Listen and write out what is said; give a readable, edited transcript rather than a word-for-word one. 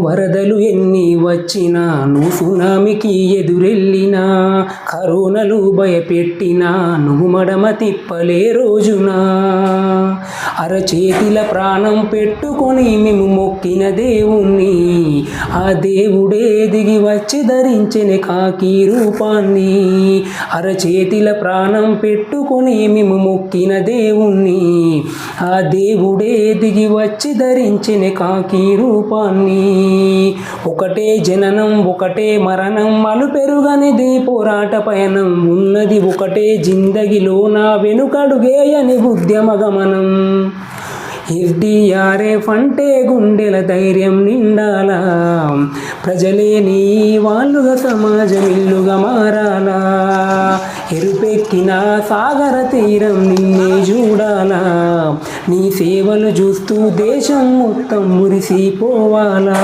వరదలు ఎన్ని వచ్చినా నువ్వు సునామీకి ఎదురెళ్ళినా, కరోనాలు భయపెట్టినా నువ్వు మడమ తిప్పలే రోజునా. అరచేతిల ప్రాణం పెట్టుకొని మేము మొక్కిన దేవుణ్ణి, ఆ దేవుడే దిగి వచ్చి ధరించెను కాకి రూపాన్ని. అరచేతిల ప్రాణం పెట్టుకొని మేము మొక్కిన దేవుణ్ణి, ఆ దేవుడే దిగి వచ్చి ధరించెను కాకి రూపాన్ని. ఒకటే జననం ఒకటే మరణం అలుపెరుగనిది పోరాట పయనం, ఉన్నది ఒకటే జిందగిలో నా వెనుకడుగేయని ఉద్యమ గమనం. ఎఫ్డీఆర్ఎఫ్ అంటే గుండెల ధైర్యం నిండాలా, ప్రజలే నీ వాళ్ళుగా సమాజం ఇల్లుగా మారాలా. ఎరుపెక్కిన సాగర తీరం నిన్నే చూడాలా, నీ సేవలు చూస్తూ దేశం మొత్తం మురిసిపోవాలా.